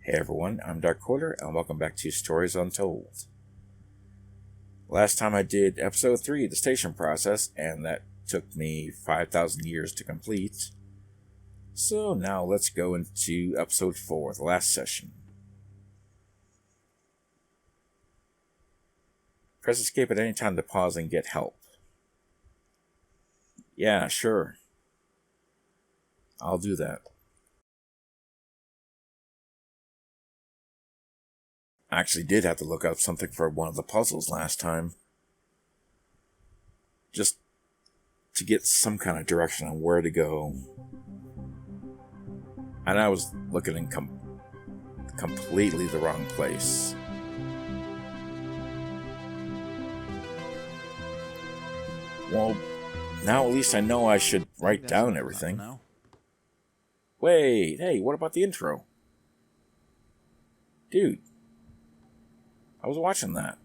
Hey everyone, I'm Dark Quarter, and welcome back to Stories Untold. Last time I did episode 3, the station process, and that took me 5,000 years to complete. So now let's go into episode 4, the last session. Press escape at any time to pause and get help. Yeah, sure. I'll do that. I actually did have to look up something for one of the puzzles last time. Just to get some kind of direction on where to go. And I was looking in completely the wrong place. Well, now at least I know I should write down everything. Wait, hey, what about the intro? Dude, I was watching that.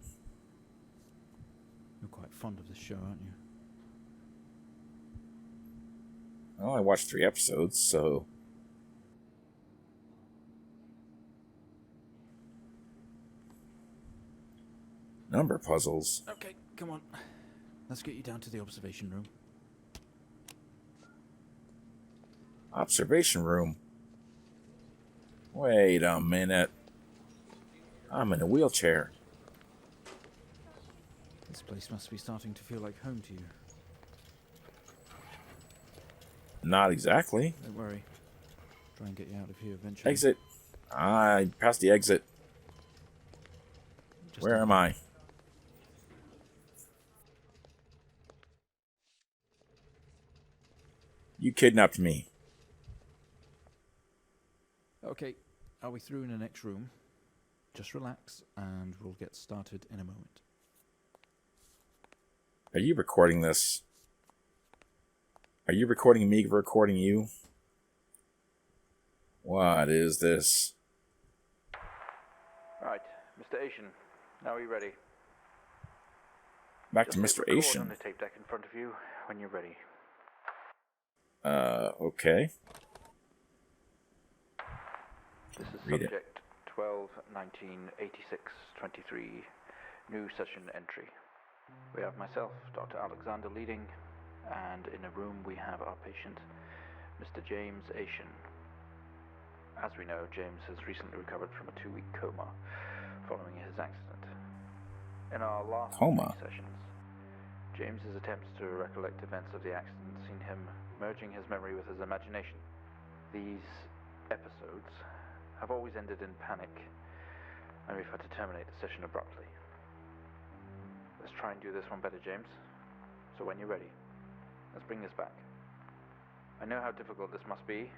You're quite fond of this show, aren't you? Well, I watched 3 episodes, so... Number puzzles. Okay, come on. Let's get you down to the observation room. Observation room? Wait a minute. I'm in a wheelchair. This place must be starting to feel like home to you. Not exactly. Don't worry. Try and get you out of here eventually. Exit. I passed the exit. Where am I? You kidnapped me. Okay, are we through in the next room? Just relax and we'll get started in a moment. Are you recording this? Are you recording me recording you? What is this? Right, Mr. Asian, now are you ready? Back Just to hit Mr. record Asian. on the tape deck in front of you when you're ready. Okay. This is Read it. subject 12-19-86-23, new session entry. We have myself, Dr. Alexander, leading, and in a room we have our patient, Mr. James Asian. As we know, James has recently recovered from a 2-week coma following his accident. In our last Coma? 3 sessions, James's attempts to recollect events of the accident seen him merging his memory with his imagination. These episodes have always ended in panic, and we've had to terminate the session abruptly. Let's try and do this one better, James. So when you're ready, let's bring this back. I know how difficult this must be,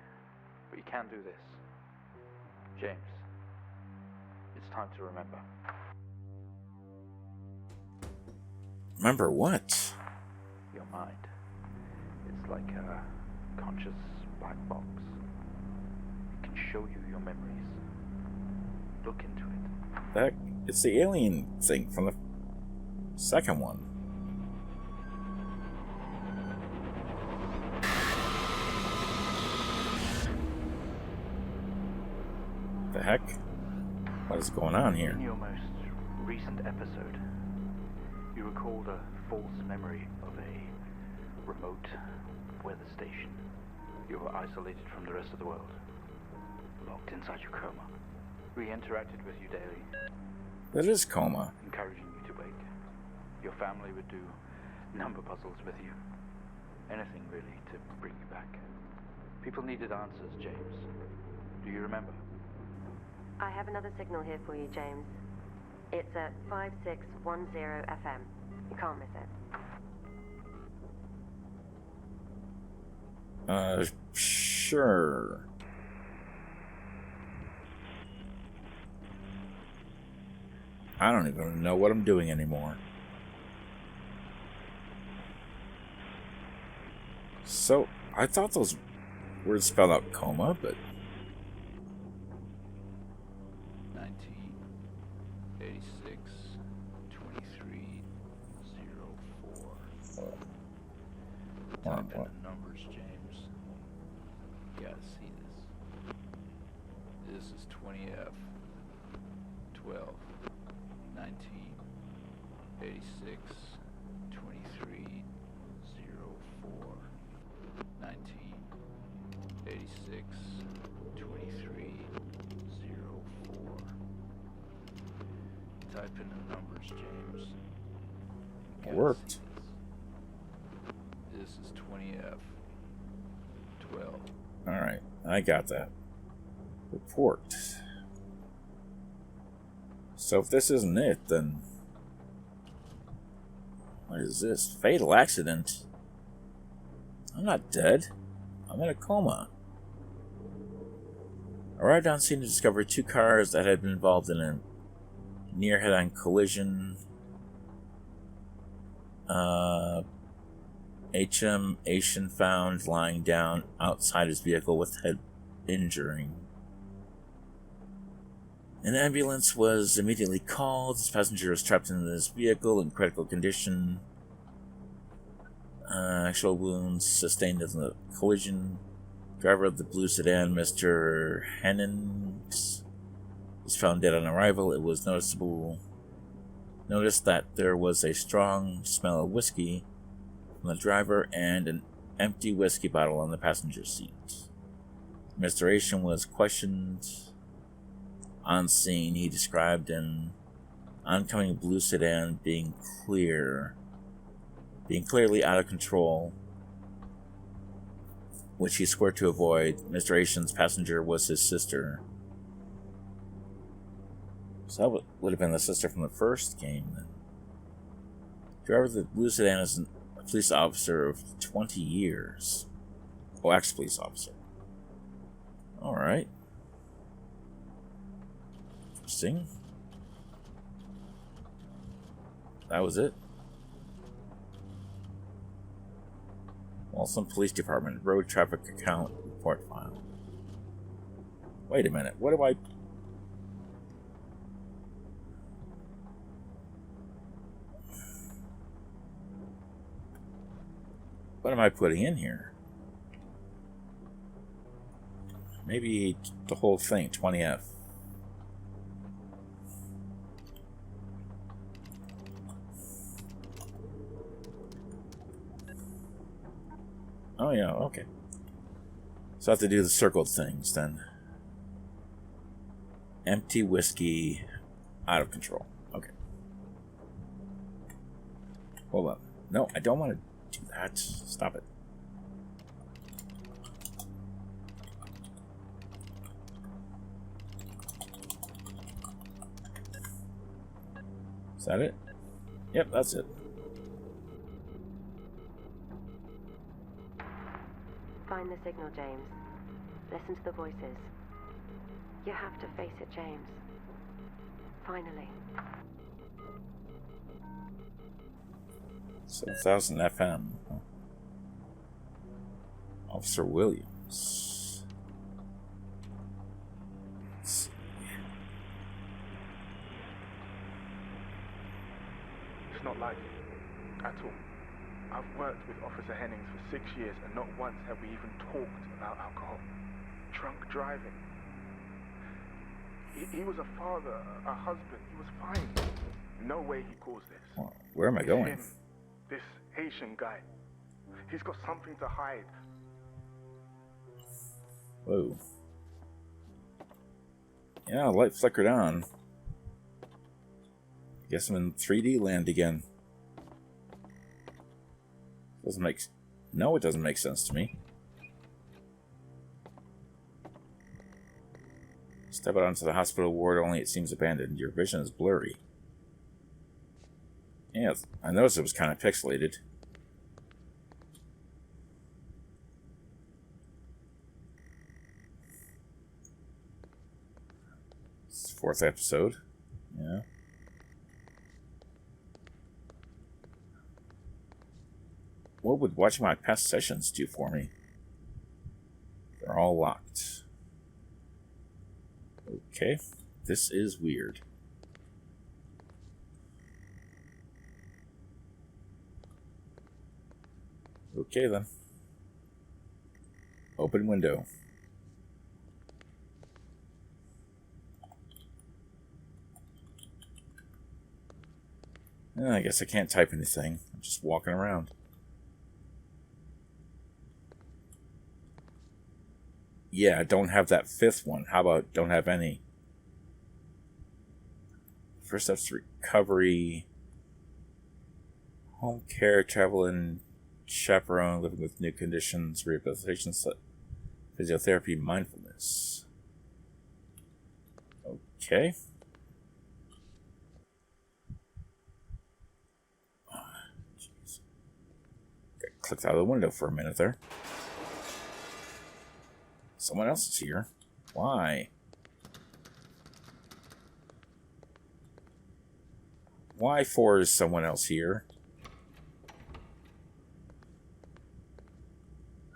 but you can do this. James, it's time to remember. Remember what? Your mind. It's like a conscious black box. It can show you your memories. Look into it. That it's the alien thing from the second one. The heck? What is going on here? In your most recent episode, you recalled a false memory of a remote weather station. You were isolated from the rest of the world, locked inside your coma. We interacted with you daily, That is coma. encouraging you to wake. Your family would do number puzzles with you. Anything really to bring you back. People needed answers, James. Do you remember? I have another signal here for you, James. It's at 5610 FM. You can't miss it. Sure. I don't even know what I'm doing anymore. So, I thought those words spelled out coma, but... 1986 2304. Hold on, Type in the numbers, James. You gotta see this. This is 20F 12 19 86 23 04 19 86 23 04. Type in the numbers, James. You gotta Worked. see this. This is 20F 12. Alright, I got that. Report. So if this isn't it, then... What is this? Fatal accident? I'm not dead. I'm in a coma. Arrived on scene to discover 2 cars that had been involved in a near head-on collision. HM Asian found lying down outside his vehicle with head injury. An ambulance was immediately called. His passenger was trapped in his vehicle in critical condition. Actual wounds sustained in the collision. Driver of the blue sedan, Mr. Hennings, was found dead on arrival. It was noticed that there was a strong smell of whiskey from the driver and an empty whiskey bottle on the passenger seat. Mr. Asian was questioned on scene. He described an oncoming blue sedan being clearly out of control, which he swore to avoid. Mr. Asian's passenger was his sister. So that would have been the sister from the first game, then. Driver of the blue sedan is a police officer of 20 years. Oh, ex-police officer. Alright. Interesting. That was it. Waltham Police Department Road Traffic Account Report File. Wait a minute, what do I... What am I putting in here? Maybe the whole thing, 20F. Oh yeah, okay. So I have to do the circled things then. Empty whiskey, out of control. Okay. Hold up. No, I don't want to do that. Stop it. Is that it? Yep, that's it. Find the signal, James. Listen to the voices. You have to face it, James. Finally. 7,000 FM. Officer Williams. Let's see. It's not like it at all. I've worked with Officer Hennings for 6 years, and not once have we even talked about alcohol. Drunk driving. He was a father, a husband. He was fine. No way he caused this. Well, where am I It's going? him, this Haitian guy. He's got something to hide. Whoa. Yeah, light flickered on. Guess I'm in 3D land again. Doesn't make... No, it doesn't make sense to me. Step out onto the hospital ward, only it seems abandoned. Your vision is blurry. Yeah, I noticed it was kind of pixelated. It's the 4th episode. Yeah. What would watching my past sessions do for me? They're all locked. Okay, this is weird. Okay then. Open window. I guess I can't type anything. I'm just walking around. Yeah, I don't have that fifth one. How about don't have any? First steps to recovery. Home care, travel and chaperone, living with new conditions, rehabilitation, physiotherapy, mindfulness. Okay. Jeez. Got clicked out of the window for a minute there. Someone else is here. Why? Why for is someone else here?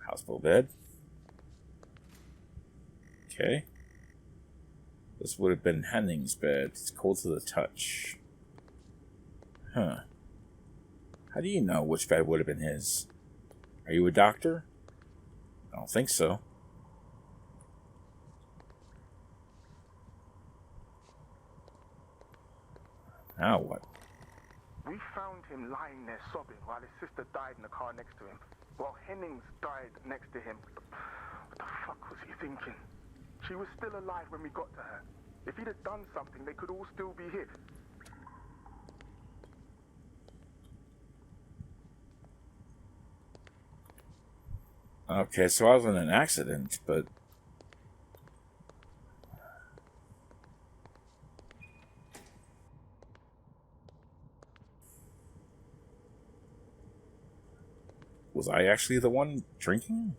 Hospital bed. Okay. This would have been Henning's bed. It's cold to the touch. Huh. How do you know which bed would have been his? Are you a doctor? I don't think so. Now what? We found him lying there sobbing while his sister died in the car next to him, while Hennings died next to him. What the fuck was he thinking? She was still alive when we got to her. If he'd have done something, they could all still be here. Okay, so I was in an accident, but... Was I actually the one drinking?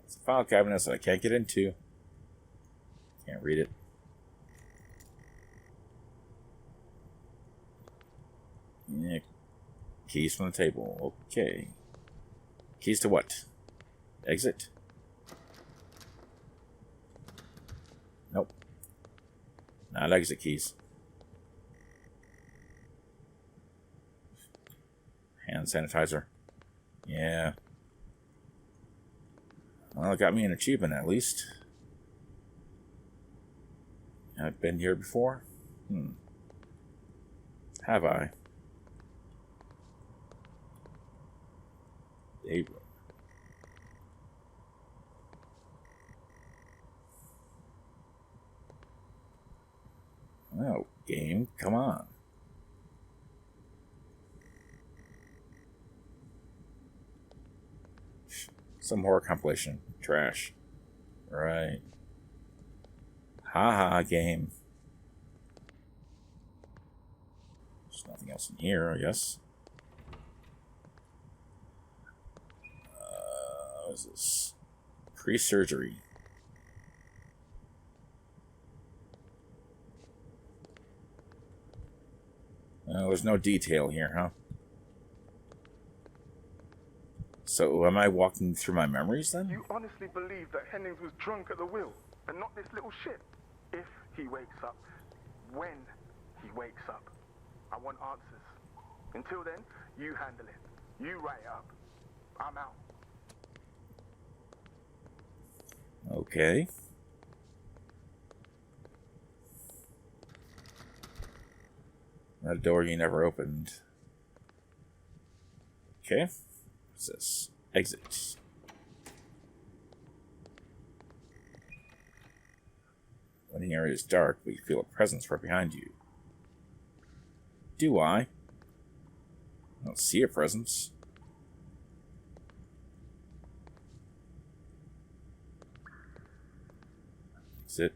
It's a file cabinet that I can't get into. Can't read it. Yeah. Keys from the table. Okay. Keys to what? Exit? Nope. Not exit keys. Hand sanitizer. Yeah. Well, it got me an achievement at least. I've been here before? Have I? April. Oh, game, come on. Some horror compilation. Trash. Right. Haha, game. There's nothing else in here, I guess. What is this? Pre-surgery. There's no detail here, huh? So, am I walking through my memories then? You honestly believe that Hennings was drunk at the wheel, and not this little shit? If he wakes up, when he wakes up, I want answers. Until then, you handle it. You write it up. I'm out. Okay. That door you never opened. Okay. What's this? Exit. When the area is dark, but you feel a presence right behind you. Do I? I don't see a presence. Exit.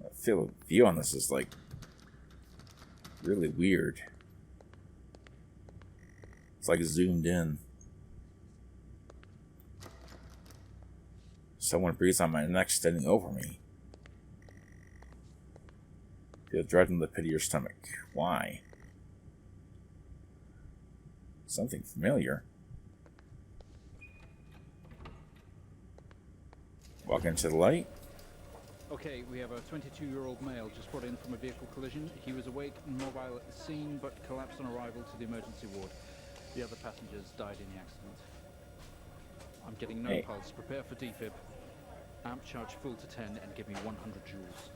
I feel the view on this is like really weird. It's like zoomed in. Someone breathes on my neck, standing over me. Feel dread in the pit of your stomach. Why? Something familiar. Walk into the light. Okay, we have a 22-year-old male just brought in from a vehicle collision. He was awake and mobile at the scene, but collapsed on arrival to the emergency ward. The other passengers died in the accident. I'm getting no Hey. pulse. Prepare for defib. Amp charge full to 10 and give me 100 joules.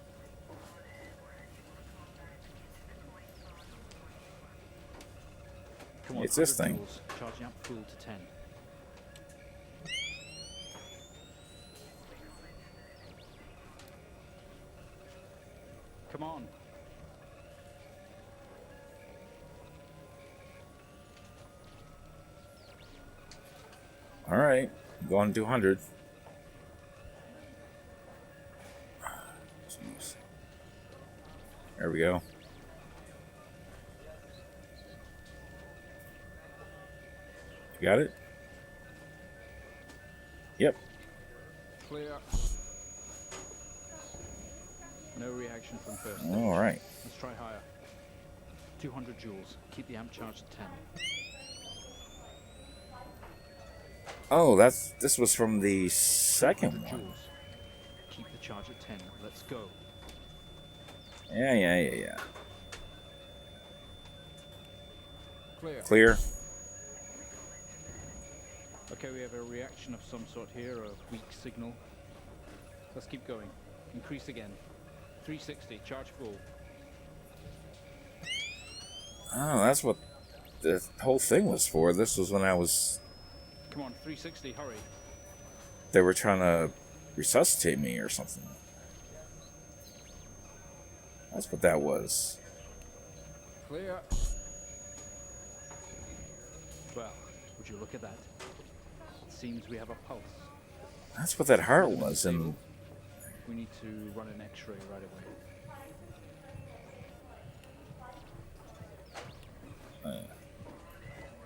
Come on, It's this 100 thing. joules. Charge amp full to 10. Come on. All right, going to 200. Jeez. There we go. You got it? Yep. Clear. No reaction from first stage. All right. Let's try higher. 200 joules. Keep the amp charge at 10. Oh, this was from the second 100 one. joules. Keep the charge at 10. Let's go. Yeah. Clear. Clear. Okay, we have a reaction of some sort here, a weak signal. Let's keep going. Increase again. 360, charge full. Oh, that's what the whole thing was for. This was when Come on, 360, hurry. they were trying to resuscitate me or something. That's what that was. Clear. Well, would you look at that? It seems we have a pulse. That's what that heart was, and We need to run an X-ray right away.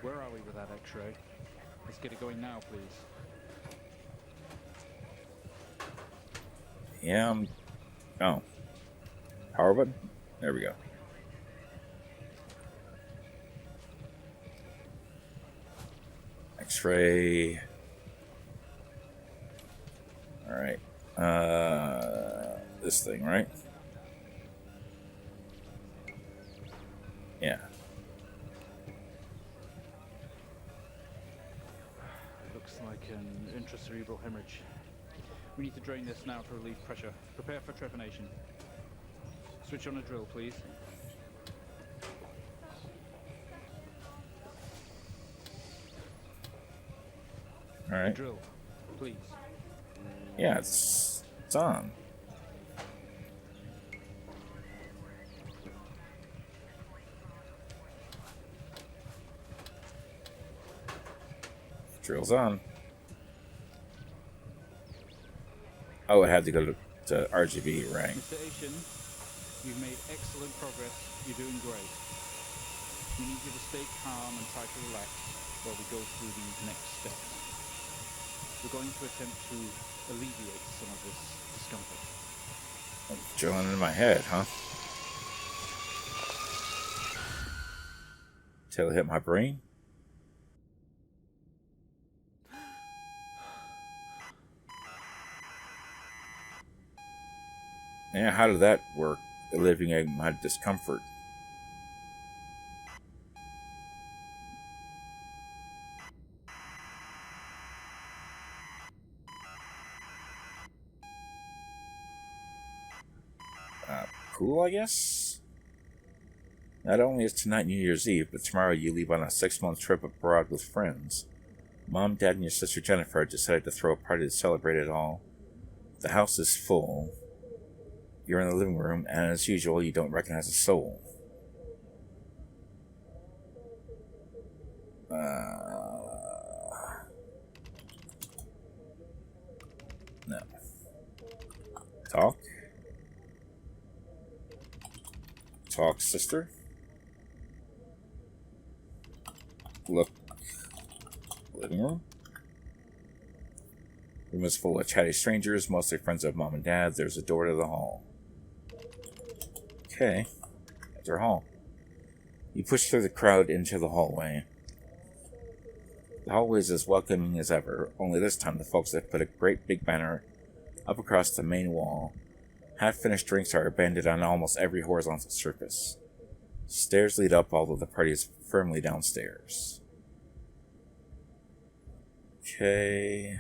Where are we with that X-ray? Let's get it going now, please. yeah, oh, power button. There we go. X-ray. All right. This thing, right? Yeah. Looks like an intracerebral hemorrhage. We need to drain this now to relieve pressure. Prepare for trepanation. Switch on a drill, please. All right. Drill, please. Yeah, it's on. Drill's on. Oh, it had to go to RGB, right? Mr. Asian, you've made excellent progress. You're doing great. We need you to stay calm and try to relax while we go through these next steps. We're going to attempt to alleviate some of this discomfort. Drilling in my head, huh? Till it hit my brain? Yeah, how did that work? Alleviate my discomfort. Cool, I guess? Not only is tonight New Year's Eve, but tomorrow you leave on a 6-month trip abroad with friends. Mom, Dad, and your sister Jennifer decided to throw a party to celebrate it all. The house is full. You're in the living room, and as usual, you don't recognize a soul. No. Talk? Talk, sister? Look. Living room? Room is full of chatty strangers, mostly friends of Mom and Dad. There's a door to the hall. Okay. That's our hall. You push through the crowd into the hallway. The hallway is as welcoming as ever, only this time the folks have put a great big banner up across the main wall. Half-finished drinks are abandoned on almost every horizontal surface. Stairs lead up, although the party is firmly downstairs. Okay.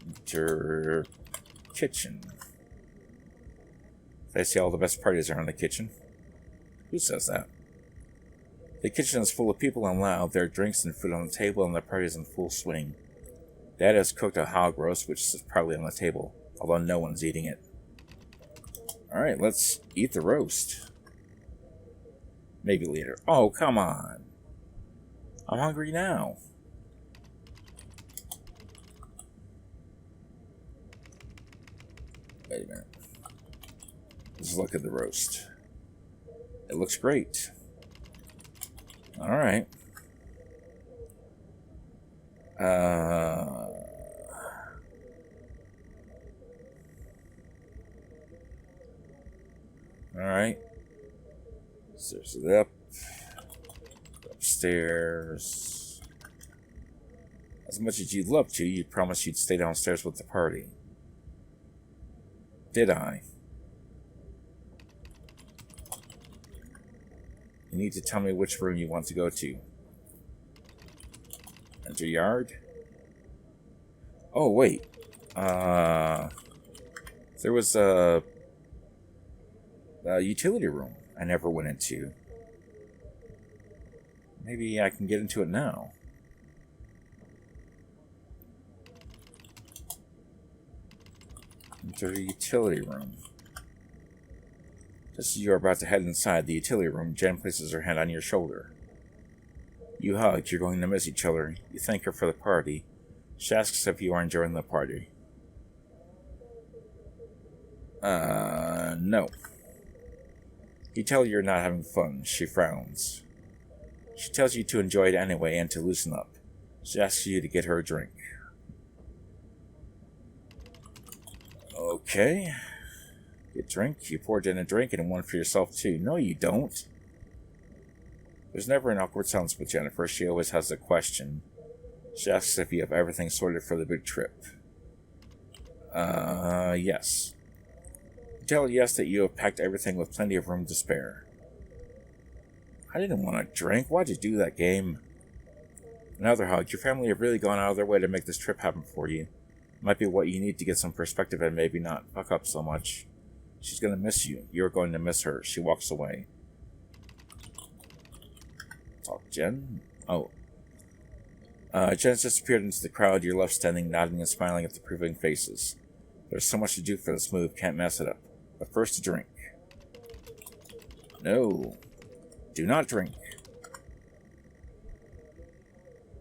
Enter kitchen. They say all the best parties are in the kitchen. Who says that? The kitchen is full of people and loud. There are drinks and food on the table, and the party is in full swing. Dad has cooked a hog roast, which is probably on the table, although no one's eating it. Alright, let's eat the roast. Maybe later. Oh, come on. I'm hungry now. Wait a minute. Let's look at the roast. It looks great. Alright. Alright. Stairs it up. Upstairs. As much as you'd love to, you promised you'd stay downstairs with the party. Did I? You need to tell me which room you want to go to. Enter yard? Oh, wait. There was a utility room I never went into. Maybe I can get into it now. Enter the utility room. Just as you are about to head inside the utility room, Jen places her hand on your shoulder. You hug. You're going to miss each other. You thank her for the party. She asks if you are enjoying the party. No. You tell her you're not having fun. She frowns. She tells you to enjoy it anyway and to loosen up. She asks you to get her a drink. Okay. Get a drink. You pour Jen a drink and one for yourself too. No, you don't. There's never an awkward silence with Jennifer. She always has a question. She asks if you have everything sorted for the big trip. Yes. You tell her yes that you have packed everything with plenty of room to spare. I didn't want a drink. Why'd you do that, game? Another hug. Your family have really gone out of their way to make this trip happen for you. Might be what you need to get some perspective and maybe not fuck up so much. She's gonna miss you. You're going to miss her. She walks away. Talk, Jen? Oh. Jen's disappeared into the crowd. You're left standing, nodding and smiling at the approving faces. There's so much to do for this move. Can't mess it up. But first, a drink. No. Do not drink.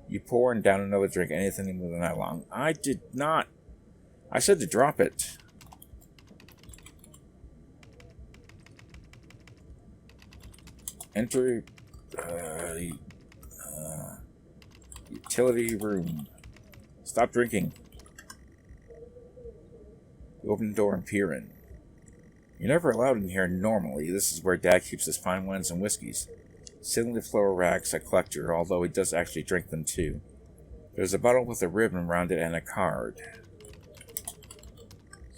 You pour and down another drink. Anything to move the night along. I did not. I said to drop it. Enter utility room. Stop drinking. You open the door and peer in. You're never allowed in here normally. This is where Dad keeps his fine wines and whiskeys. Sitting the floor racks a collector, although he does actually drink them too. There's a bottle with a ribbon around it and a card.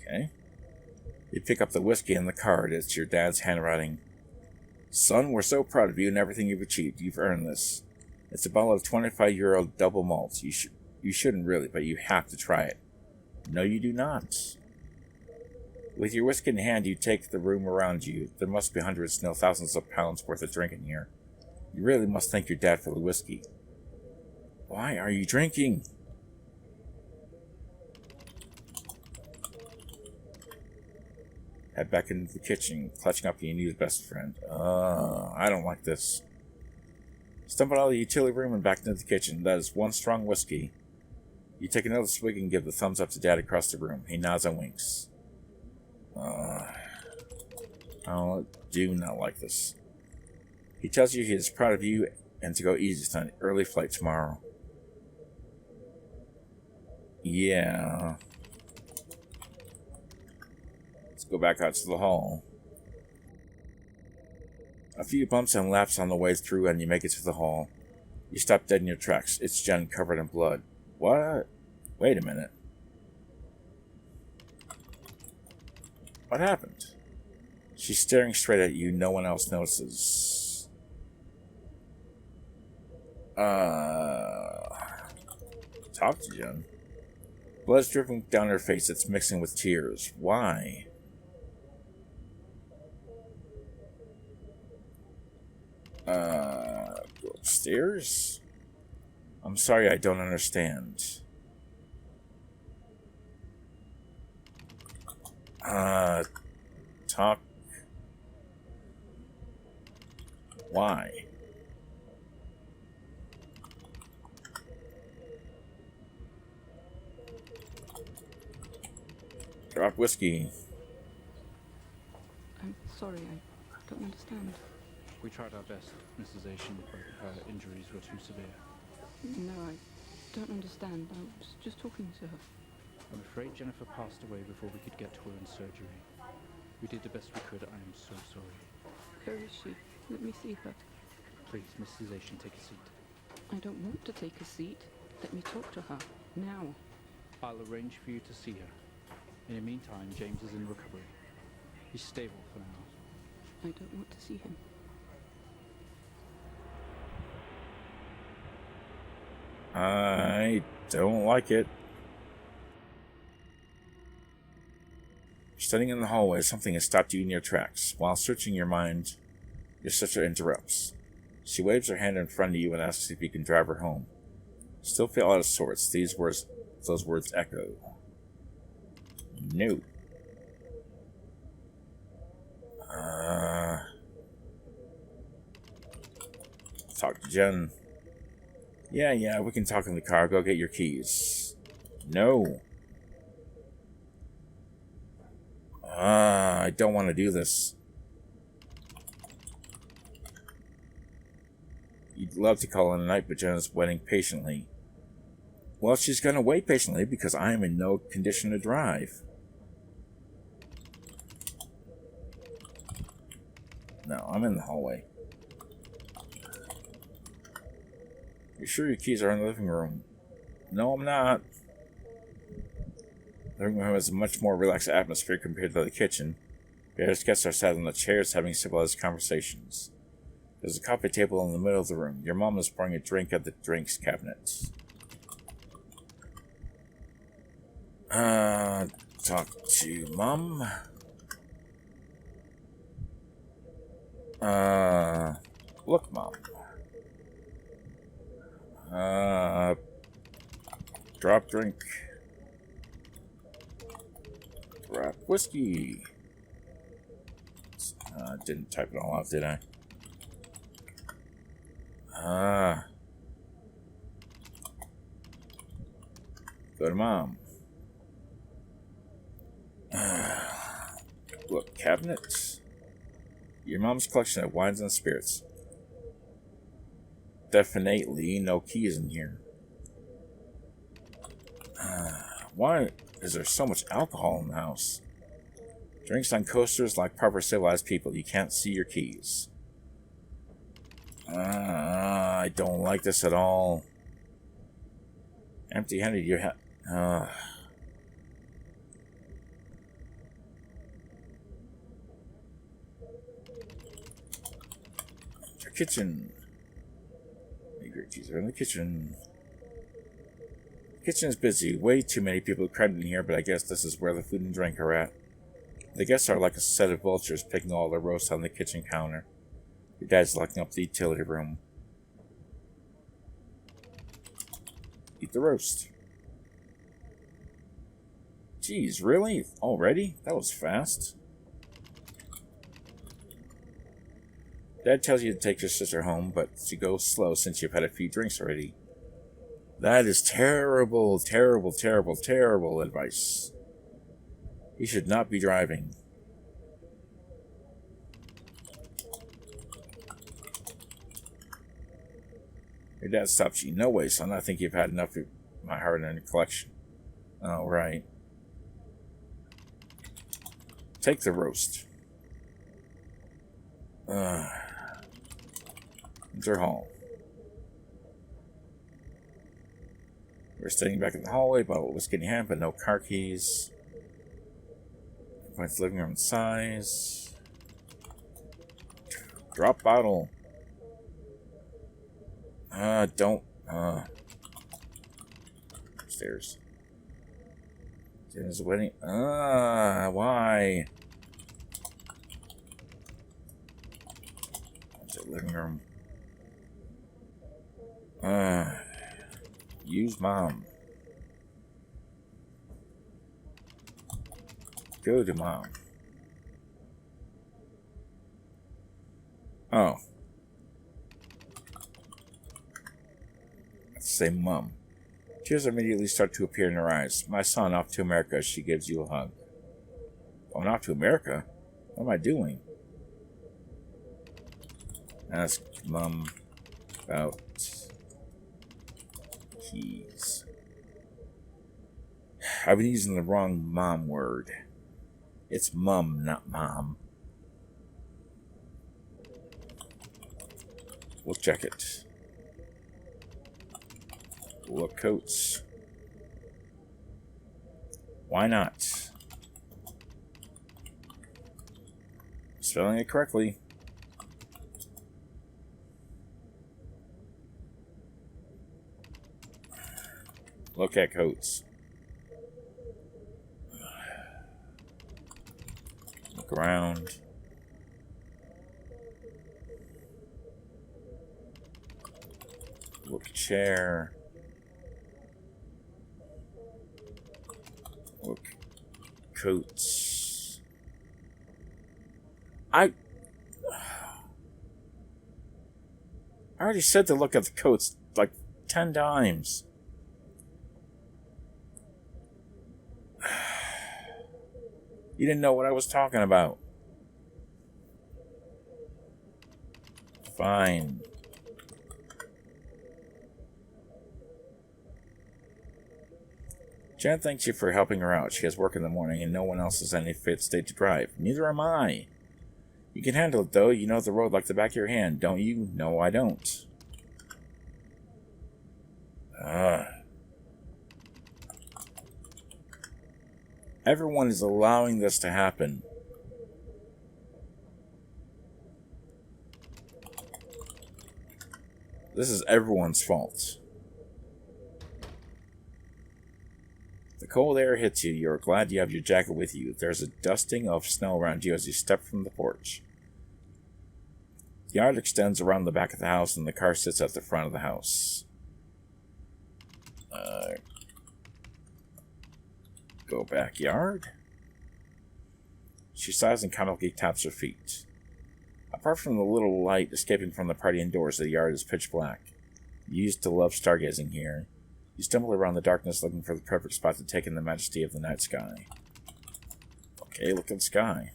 Okay. You pick up the whiskey and the card. It's your dad's handwriting. Son, we're so proud of you and everything you've achieved. You've earned this. It's a bottle of 25-year-old double malt. You shouldn't really, but you have to try it. No, you do not. With your whiskey in hand, you take the room around you. There must be hundreds, no thousands of pounds worth of drink in here. You really must thank your dad for the whiskey. Why are you drinking? Head back into the kitchen, clutching up your new best friend. I don't like this. Stumble out of the utility room and back into the kitchen. That is one strong whiskey. You take another swig and give the thumbs up to Dad across the room. He nods and winks. I do not like this. He tells you he is proud of you and to go easy tonight. Early flight tomorrow. Yeah. Let's go back out to the hall. A few bumps and laps on the way through and you make it to the hall. You stop dead in your tracks. It's Jen covered in blood. What? Wait a minute. What happened? She's staring straight at you. No one else notices. talk to Jen. Blood's dripping down her face. It's mixing with tears. Why? Go upstairs? I'm sorry, I don't understand. Talk. Why? Drop whiskey. I'm sorry, I don't understand. We tried our best, Mrs. Asian, but her injuries were too severe. No, I don't understand. I was just talking to her. I'm afraid Jennifer passed away before we could get to her in surgery. We did the best we could. I am so sorry. Where is she? Let me see her. Please, Mrs. Asian, take a seat. I don't want to take a seat. Let me talk to her. Now. I'll arrange for you to see her. In the meantime, James is in recovery. He's stable for now. I don't want to see him. I don't like it. Standing in the hallway, something has stopped you in your tracks. While searching your mind, your sister interrupts. She waves her hand in front of you and asks if you can drive her home. Still feel out of sorts. Those words echo. No. Talk to Jen. Yeah, we can talk in the car. Go get your keys. No. I don't want to do this. You'd love to call in a night, but Jenna's waiting patiently. Well, she's gonna wait patiently because I am in no condition to drive. No, I'm in the hallway. You sure your keys are in the living room? No, I'm not. The living room has a much more relaxed atmosphere compared to the kitchen. Various guests are sat on the chairs having civilized conversations. There's a coffee table in the middle of the room. Your mom is pouring a drink at the drinks cabinet. Talk to Mom. Look, Mom. Drop drink. Drop whiskey. Didn't type it all out, did I? Go to Mom. Look, cabinets. Your mom's collection of wines and spirits. Definitely no keys in here. Why is there so much alcohol in the house? Drinks on coasters like proper civilized people. You can't see your keys. I don't like this at all. Empty-handed, you have... Your kitchen. Your keys are in the kitchen. Kitchen is busy. Way too many people crammed in here, but I guess this is where the food and drink are at. The guests are like a set of vultures picking all their roast on the kitchen counter. Your dad's locking up the utility room. Eat the roast. Jeez, really? Already? That was fast. Dad tells you to take your sister home, but to go slow since you've had a few drinks already. That is terrible, terrible, terrible, terrible advice. You should not be driving. Your dad stops you. No way, son. I think you've had enough of my heart in your collection. Oh, right. Take the roast. Enter hall. We're standing back in the hallway, bottle of whiskey in hand, but no car keys. Points living room size. Drop bottle. Don't. upstairs. Jen's wedding. Why? What's it? Living room. Use mom. Go to mom. Oh. Let's say mum. Tears immediately start to appear in her eyes. My son, off to America. She gives you a hug. Going off to America? What am I doing? Ask mum about keys. I've been using the wrong mom word. It's mum, not mom. We'll check it. Look, coats. Why not? Spelling it correctly. Look at coats. Look around. Look chair. Look coats. I already said to look at the coats like 10 times. You didn't know what I was talking about. Fine. Jen thanks you for helping her out. She has work in the morning and no one else is in a fit state to drive. Neither am I. You can handle it though. You know the road like the back of your hand, don't you? No, I don't. Everyone is allowing this to happen. This is everyone's fault. The cold air hits you. You're glad you have your jacket with you. There's a dusting of snow around you as you step from the porch. The yard extends around the back of the house and the car sits at the front of the house. Go backyard. She sighs and comically taps her feet. Apart from the little light escaping from the party indoors, the yard is pitch black. You used to love stargazing here. You stumble around the darkness looking for the perfect spot to take in the majesty of the night sky. Okay, look at the sky.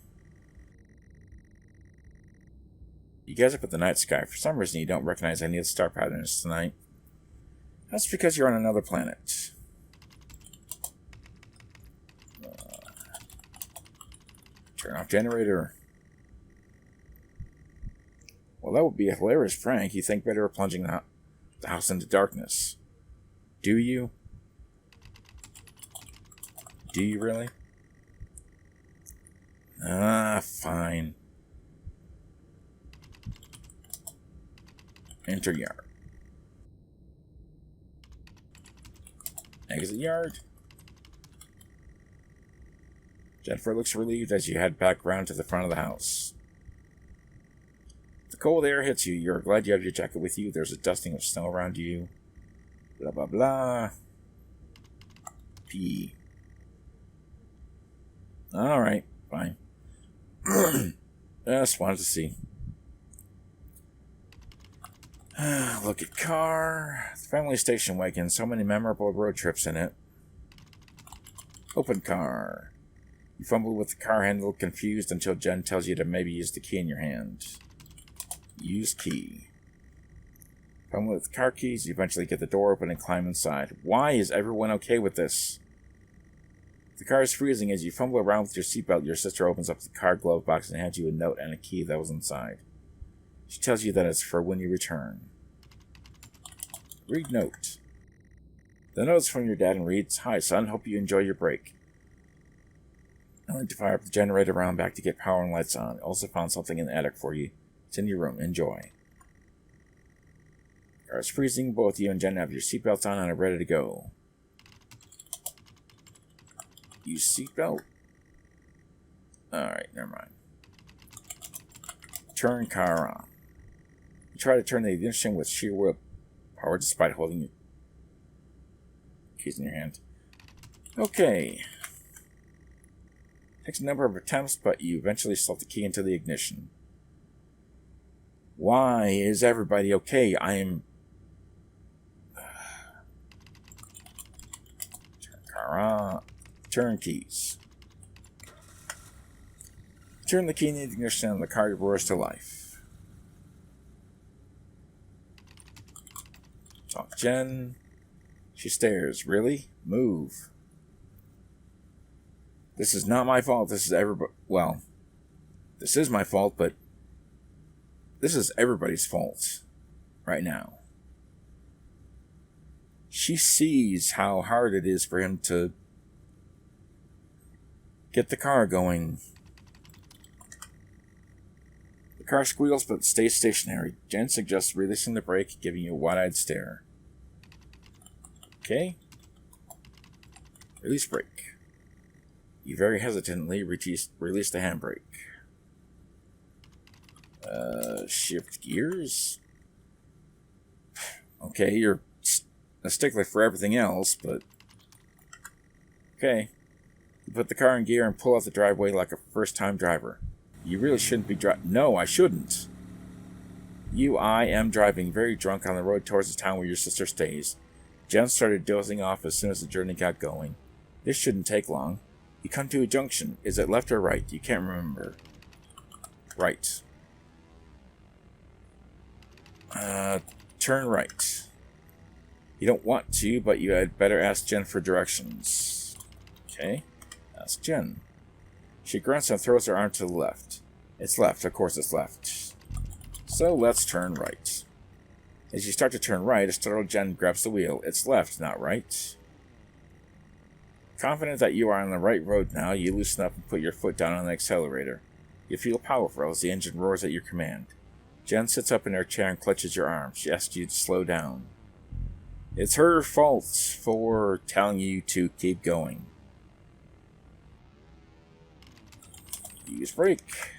You gaze up at the night sky. For some reason, you don't recognize any of the star patterns tonight. That's because you're on another planet. Turn off generator. Well, that would be a hilarious prank. You think better of plunging the house into darkness. Do you? Do you really? Fine. Enter yard. Exit yard. Jennifer looks relieved as you head back round to the front of the house. The cold air hits you. You're glad you have your jacket with you. There's a dusting of snow around you. Blah, blah, blah. Pee. Alright, fine. Just wanted to see. Look at car. The family station wagon. So many memorable road trips in it. Open car. You fumble with the car handle, confused, until Jen tells you to maybe use the key in your hand. Use key. Fumble with the car keys, you eventually get the door open and climb inside. Why is everyone okay with this? The car is freezing. As you fumble around with your seatbelt, your sister opens up the car glove box and hands you a note and a key that was inside. She tells you that it's for when you return. Read note. The note is from your dad and reads, "Hi, son. Hope you enjoy your break. I need to fire up the generator around back to get power and lights on. Also found something in the attic for you. It's in your room. Enjoy." The car is freezing. Both you and Jen have your seatbelts on and are ready to go. Use seatbelt. Alright, never mind. Turn car on. You try to turn the ignition with sheer will power despite holding your keys in your hand. Okay. Takes a number of attempts, but you eventually slot the key into the ignition. Why is everybody okay? I am... Turn car on. Turn keys. Turn the key in the ignition and the car roars to life. Talk Jen. She stares. Really? Move. This is not my fault. This is everybody. Well, this is my fault, but this is everybody's fault right now. She sees how hard it is for him to get the car going. The car squeals but stays stationary. Jen suggests releasing the brake, giving you a wide-eyed stare. Okay. Release brake. You very hesitantly release the handbrake. Shift gears? Okay, you're a stickler for everything else, but... Okay. You put the car in gear and pull out the driveway like a first-time driver. You really shouldn't be driving. No, I shouldn't. I am driving very drunk on the road towards the town where your sister stays. Jen started dozing off as soon as the journey got going. This shouldn't take long. You come to a junction. Is it left or right? You can't remember. Right. Turn right. You don't want to, but you had better ask Jen for directions. Okay. Ask Jen. She grunts and throws her arm to the left. It's left. Of course it's left. So let's turn right. As you start to turn right, a startled Jen grabs the wheel. It's left, not right. Confident that you are on the right road now, you loosen up and put your foot down on the accelerator. You feel powerful as the engine roars at your command. Jen sits up in her chair and clutches your arm. She asks you to slow down. It's her fault for telling you to keep going. Use brake.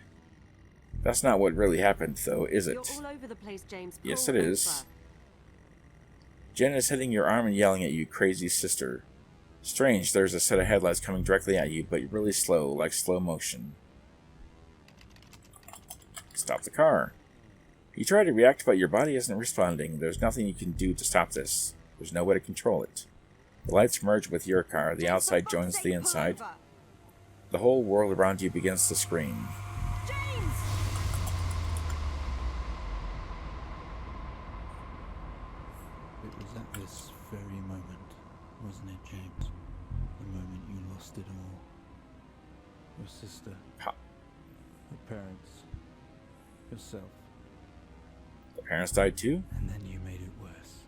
That's not what really happened, though, is it? You're all over the place, James. Yes, Pull it is. over. Jen is hitting your arm and yelling at you, crazy sister. Strange, there's a set of headlights coming directly at you, but really slow, like slow motion. Stop the car. You try to react, but your body isn't responding. There's nothing you can do to stop this. There's no way to control it. The lights merge with your car. The outside joins the inside. The whole world around you begins to scream. James! It was at this very moment, wasn't it, James? The moment you lost it all. Your sister, Ha. your parents, yourself, The parents died too? and then you made it worse.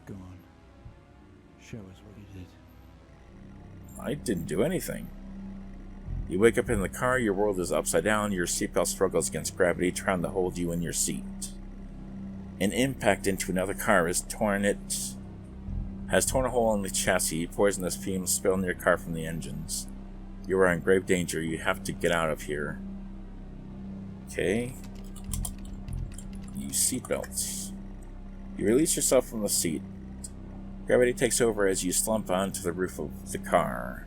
Go on. Show us what you did. I didn't do anything. You wake up in the car, your world is upside down, your seatbelt struggles against gravity, trying to hold you in your seat. An impact into another car has torn a hole in the chassis, poisonous fumes spill in your car from the engines. You are in grave danger, you have to get out of here. Okay. Use seatbelts. You release yourself from the seat. Gravity takes over as you slump onto the roof of the car.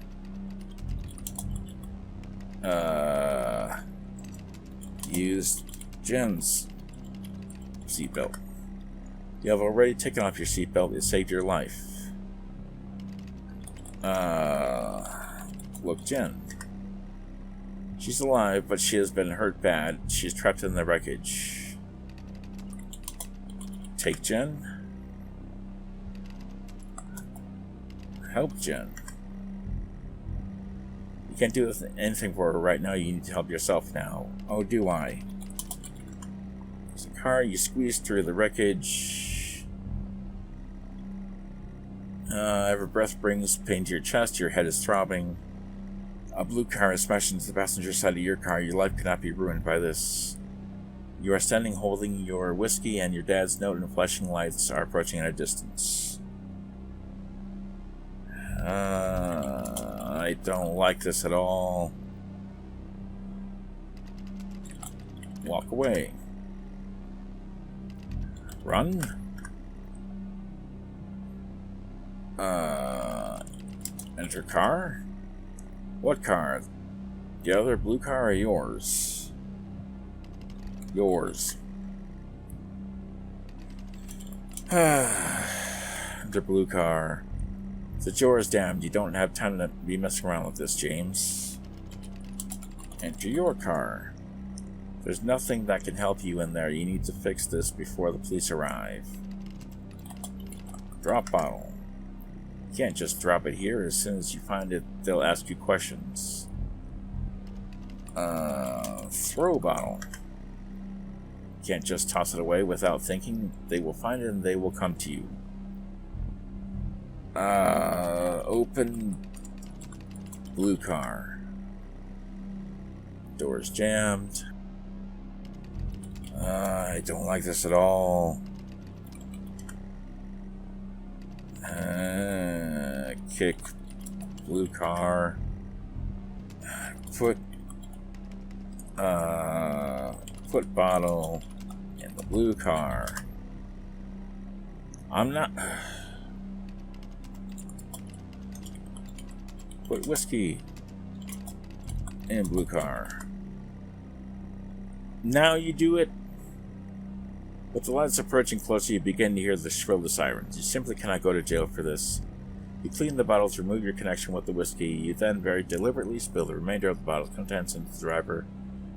Use Jen's seatbelt. You have already taken off your seatbelt. It saved your life. Look, Jen. She's alive, but she has been hurt bad. She's trapped in the wreckage. Take Jen. Help Jen. You can't do anything for her right now. You need to help yourself now. Oh, do I? There's a car. You squeeze through the wreckage. Every breath brings pain to your chest. Your head is throbbing. A blue car is smashed into the passenger side of your car. Your life cannot be ruined by this. You are standing holding your whiskey, and your dad's note and flashing lights are approaching at a distance. I don't like this at all. Walk away. Run. Enter car? What car? The other blue car or yours? Yours. Enter blue car. The door is damned. You don't have time to be messing around with this, James. Enter your car. There's nothing that can help you in there. You need to fix this before the police arrive. Drop bottle. You can't just drop it here. As soon as you find it, they'll ask you questions. Throw bottle. You can't just toss it away without thinking. They will find it and they will come to you. Open blue car. Door's jammed. I don't like this at all. Kick blue car. Put bottle in the blue car. I'm not. Put whiskey in blue car. Now you do it. With the lights approaching closer, you begin to hear the shrill of the sirens. You simply cannot go to jail for this. You clean the bottle to remove your connection with the whiskey. You then very deliberately spill the remainder of the bottle's contents into the driver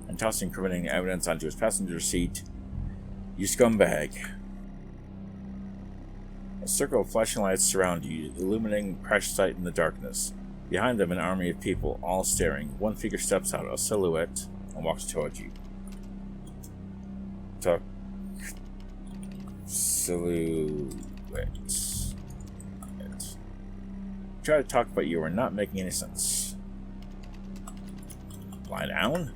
and toss incriminating evidence onto his passenger seat. You scumbag. A circle of flashing lights surround you, illuminating the crash site in the darkness. Behind them, an army of people, all staring. One figure steps out, a silhouette, and walks towards you. Silhouette. Try to talk, but you are not making any sense. Lie down.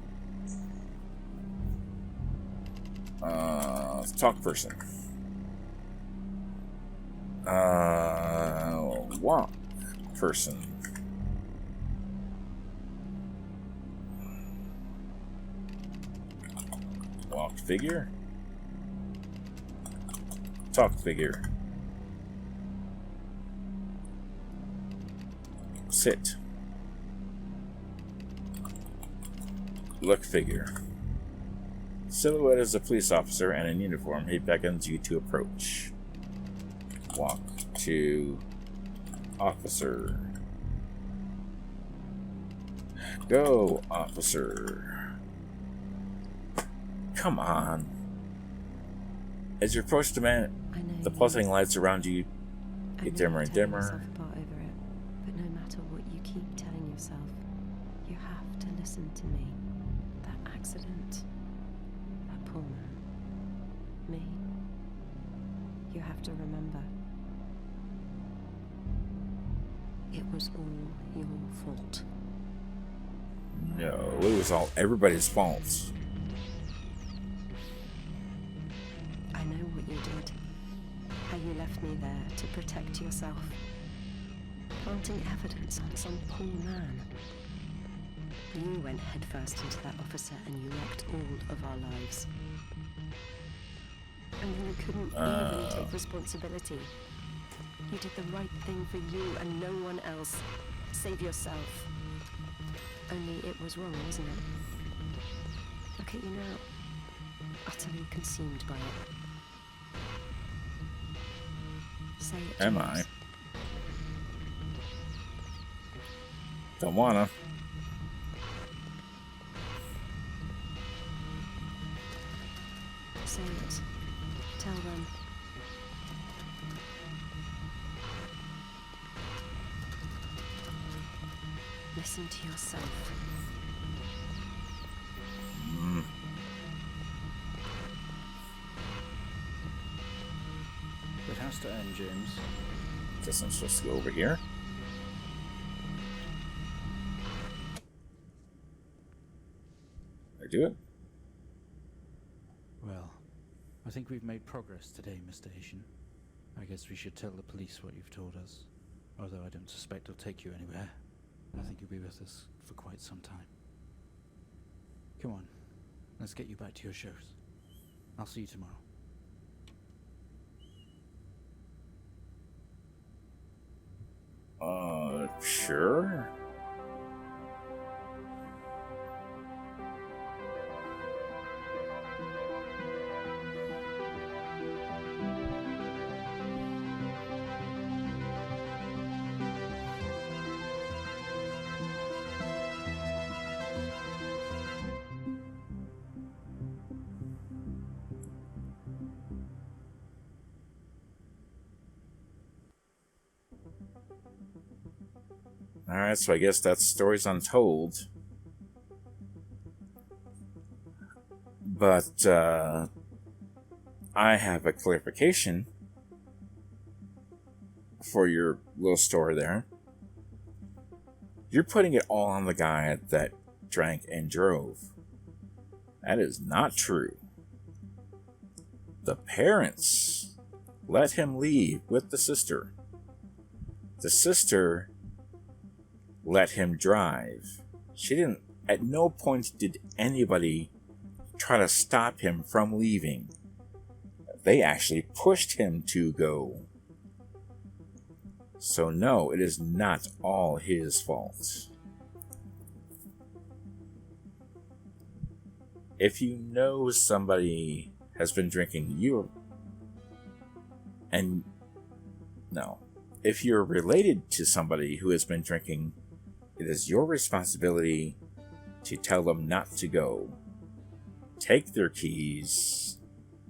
Talk person. Walk person. Walk figure. Talk figure. Sit. Look figure. Silhouette is a police officer and in uniform. He beckons you to approach. Walk to officer. Go, officer. Come on. As you approach the man, the pulsating lights around you get dimmer and dimmer. But no matter what you keep telling yourself, you have to listen to me. That accident, that poor man, me. You have to remember, it was all your fault. No, it was all everybody's fault. I know what you did. How you left me there to protect yourself. Planting evidence on some poor man. You went headfirst into that officer and you wrecked all of our lives. And then you couldn't even take responsibility. You did the right thing for you and no one else. Save yourself. Only it was wrong, wasn't it? Look at you now. Utterly consumed by it. Say it, Am James. I? Don't wanna. Say it. Tell them. Listen to yourself. It has to end, James. Guess I'm supposed to go over here. I do it. Well, I think we've made progress today, Mr. Haitian. I guess we should tell the police what you've told us. Although I don't suspect it'll take you anywhere. I think you'll be be with us for quite some time. Come on, let's get you back to your shows. I'll see you tomorrow. Sure. Alright, so I guess that's Stories Untold. But, I have a clarification for your little story there. You're putting it all on the guy that drank and drove. That is not true. The parents let him leave with the sister. The sister let him drive. She didn't, at no point did anybody try to stop him from leaving. They actually pushed him to go. So no, it is not all his fault. If you know somebody has been drinking, if you're related to somebody who has been drinking, it is your responsibility to tell them not to go. Take their keys,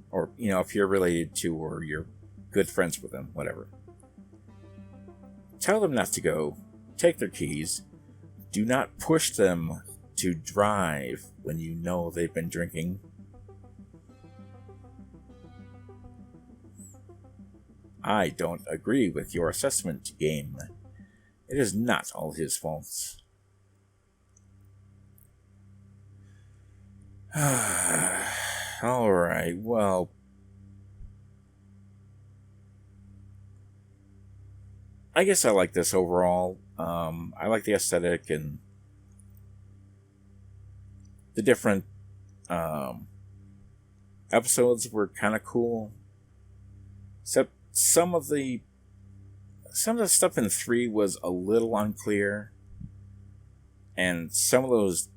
or, if you're related to or you're good friends with them, whatever. Tell them not to go. Take their keys. Do not push them to drive when you know they've been drinking. I don't agree with your assessment, game. It is not all his fault. Alright, well. I guess I like this overall. I like the aesthetic and the different episodes were kind of cool. Except some of the stuff in 3 was a little unclear, and some of those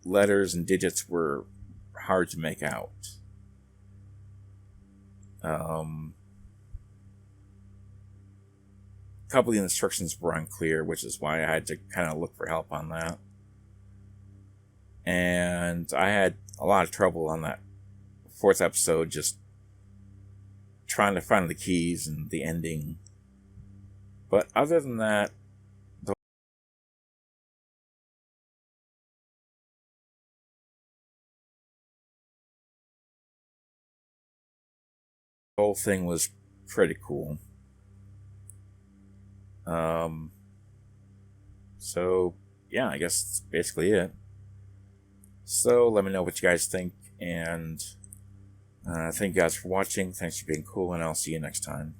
letters and digits were hard to make out. A couple of the instructions were unclear, which is why I had to kind of look for help on that. And I had a lot of trouble on that 4th episode just trying to find the keys and the ending. But other than that, the whole thing was pretty cool. So, yeah, I guess that's basically it. So, let me know what you guys think, and thank you guys for watching. Thanks for being cool, and I'll see you next time.